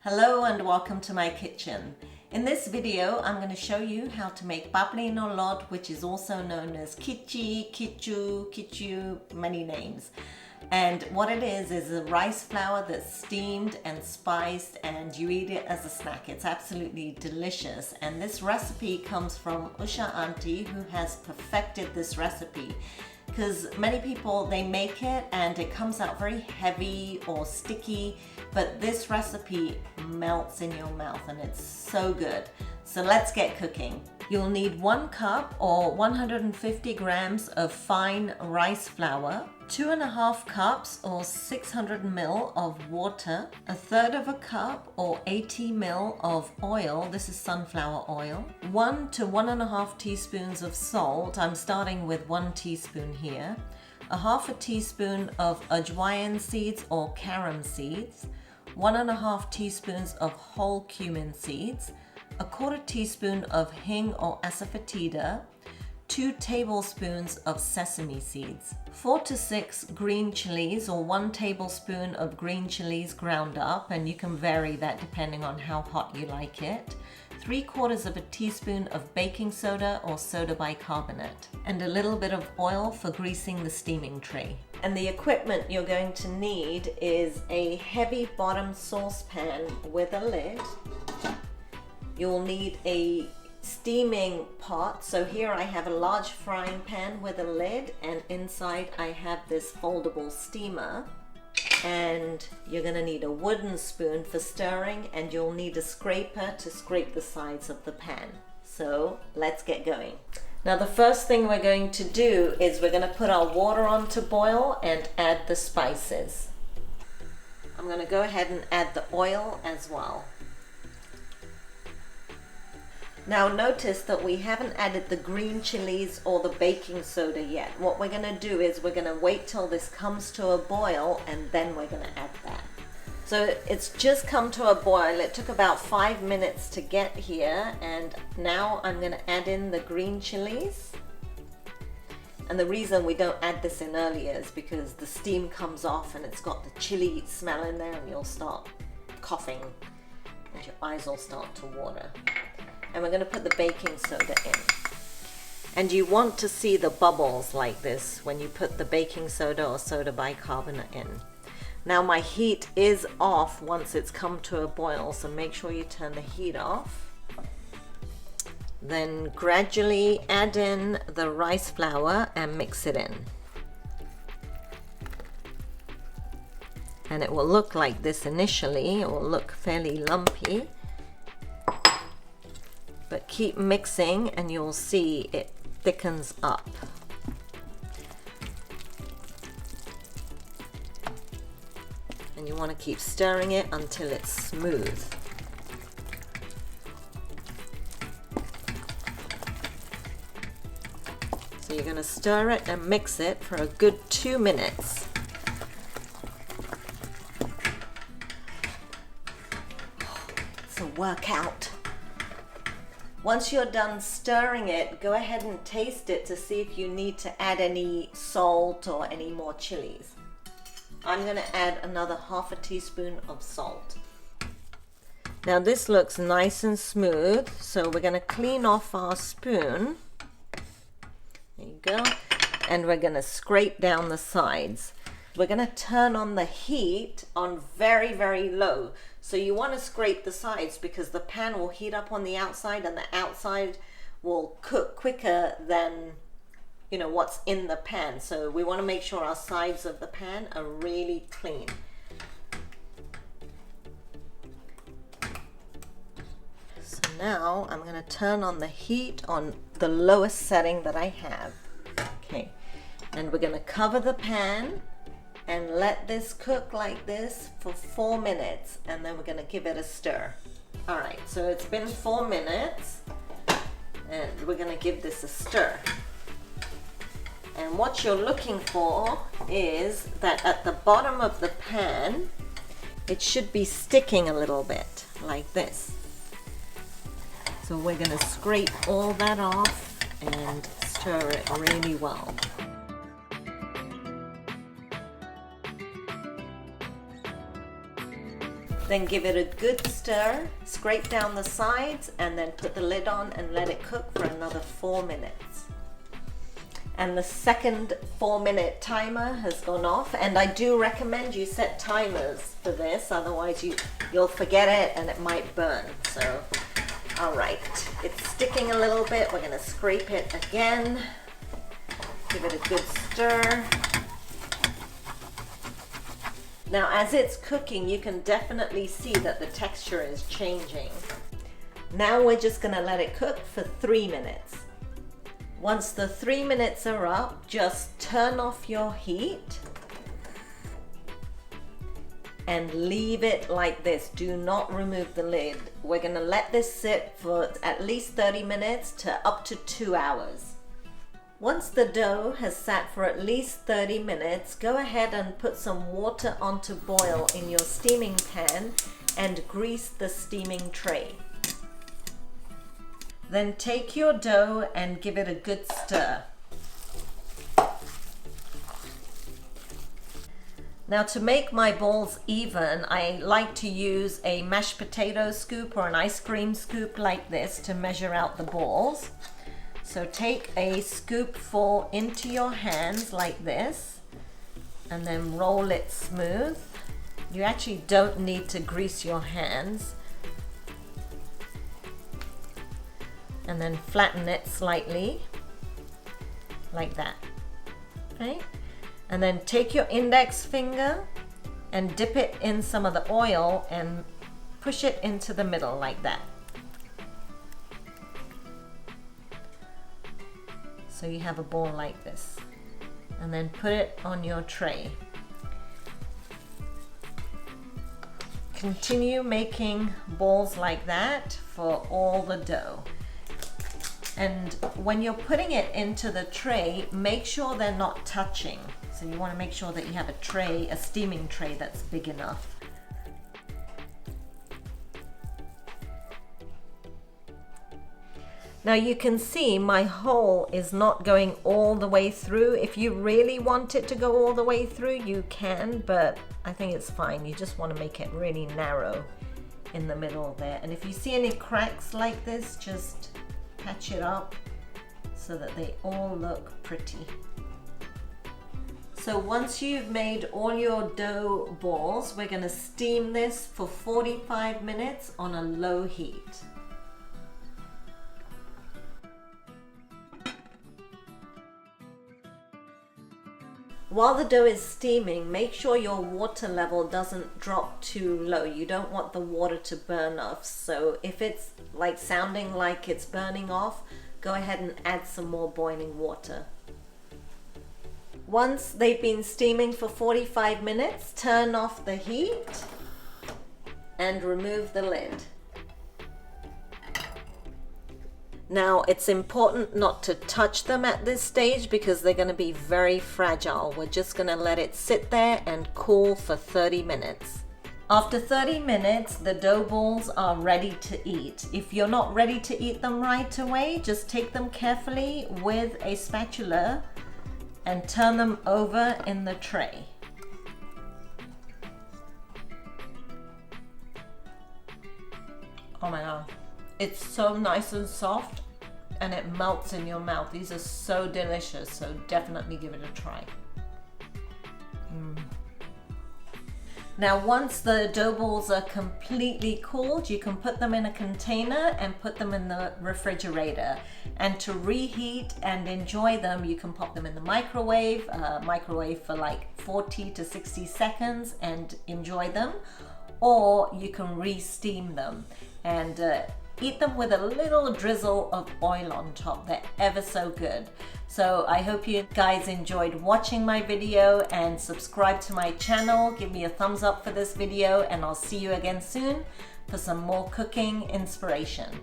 Hello and welcome to my kitchen. In this video, I'm going to show you how to make Papdi No Lot, which is also known as Khichi, Khichu, Khichu, many names. And what it is a rice flour that's steamed and spiced and you eat it as a snack. It's absolutely delicious. And this recipe comes from Usha auntie, who has perfected this recipe. Because many people, they make it and it comes out very heavy or sticky, but this recipe melts in your mouth and it's so good. So let's get cooking. You'll need 1 cup or 150 grams of fine rice flour, 2.5 cups or 600 ml of water, 1/3 of a cup or 80 ml of oil, this is sunflower oil, 1 to 1.5 teaspoons of salt, I'm starting with 1 teaspoon here, 1/2 teaspoon of Ajwain seeds or Carom seeds, 1.5 teaspoons of whole cumin seeds, 1/4 teaspoon of Hing or Asafoetida, 2 tablespoons of sesame seeds, 4 to 6 green chilies or 1 tablespoon of green chilies ground up, and you can vary that depending on how hot you like it, 3/4 of a teaspoon of baking soda or soda bicarbonate, and a little bit of oil for greasing the steaming tray. And the equipment you're going to need is a heavy bottom saucepan with a lid. You'll need a steaming pot. So here I have a large frying pan with a lid, and inside I have this foldable steamer. And you're going to need a wooden spoon for stirring, and you'll need a scraper to scrape the sides of the pan. So let's get going. Now the first thing we're going to do is we're going to put our water on to boil and add the spices. I'm going to go ahead and add the oil as well. Now notice that we haven't added the green chilies or the baking soda yet. What we're going to do is we're going to wait till this comes to a boil and then we're going to add that. So it's just come to a boil. It took about 5 minutes to get here, and now I'm going to add in the green chilies. And the reason we don't add this in earlier is because the steam comes off and it's got the chili smell in there and you'll start coughing and your eyes will start to water. And we're going to put the baking soda in. And you want to see the bubbles like this when you put the baking soda or soda bicarbonate in. Now my heat is off once it's come to a boil, so make sure you turn the heat off. Then gradually add in the rice flour and mix it in. And it will look like this initially, it will look fairly lumpy. But keep mixing and you'll see it thickens up. And you want to keep stirring it until it's smooth. So you're going to stir it and mix it for a good 2 minutes. It's a workout. Once you're done stirring it, go ahead and taste it to see if you need to add any salt or any more chilies. I'm going to add another 1/2 teaspoon of salt. Now this looks nice and smooth, so we're going to clean off our spoon. There you go. And we're going to scrape down the sides. We're going to turn on the heat on very, very low. So you want to scrape the sides because the pan will heat up on the outside and the outside will cook quicker than, you know, what's in the pan. So we want to make sure our sides of the pan are really clean. So now I'm going to turn on the heat on the lowest setting that I have. Okay. And we're going to cover the pan and let this cook like this for 4 minutes, and then we're going to give it a stir. All right, so it's been 4 minutes and we're going to give this a stir. And what you're looking for is that at the bottom of the pan, it should be sticking a little bit like this. So we're going to scrape all that off and stir it really well. Then give it a good stir, scrape down the sides, and then put the lid on and let it cook for another 4 minutes. And the second 4-minute timer has gone off, and I do recommend you set timers for this, otherwise you'll forget it and it might burn. So, all right, it's sticking a little bit. We're gonna scrape it again, give it a good stir. Now, as it's cooking, you can definitely see that the texture is changing. Now we're just gonna let it cook for 3 minutes. Once the 3 minutes are up, just turn off your heat and leave it like this. Do not remove the lid. We're gonna let this sit for at least 30 minutes to up to 2 hours. Once the dough has sat for at least 30 minutes, go ahead and put some water onto boil in your steaming pan and grease the steaming tray. Then take your dough and give it a good stir. Now, to make my balls even, I like to use a mashed potato scoop or an ice cream scoop like this to measure out the balls. So take a scoopful into your hands like this and then roll it smooth. You actually don't need to grease your hands. And then flatten it slightly like that. Okay? And then take your index finger and dip it in some of the oil and push it into the middle like that. So you have a ball like this, and then put it on your tray. Continue making balls like that for all the dough. And when you're putting it into the tray, make sure they're not touching. So you want to make sure that you have a tray, a steaming tray that's big enough. Now you can see my hole is not going all the way through. If you really want it to go all the way through, you can, but I think it's fine. You just want to make it really narrow in the middle there. And if you see any cracks like this, just patch it up so that they all look pretty. So once you've made all your dough balls, we're going to steam this for 45 minutes on a low heat. While the dough is steaming, make sure your water level doesn't drop too low. You don't want the water to burn off. So if it's like sounding like it's burning off, go ahead and add some more boiling water. Once they've been steaming for 45 minutes, turn off the heat and remove the lid. Now, it's important not to touch them at this stage because they're going to be very fragile. We're just going to let it sit there and cool for 30 minutes. After 30 minutes, the dough balls are ready to eat. If you're not ready to eat them right away, just take them carefully with a spatula and turn them over in the tray. Oh my God. It's so nice and soft and it melts in your mouth. These are so delicious, so definitely give it a try. Now once the dough balls are completely cooled, you can put them in a container and put them in the refrigerator. And to reheat and enjoy them, you can pop them in the microwave, for like 40 to 60 seconds and enjoy them. Or you can re-steam them and eat them with a little drizzle of oil on top. They're ever so good. So I hope you guys enjoyed watching my video, and subscribe to my channel. Give me a thumbs up for this video, and I'll see you again soon for some more cooking inspiration.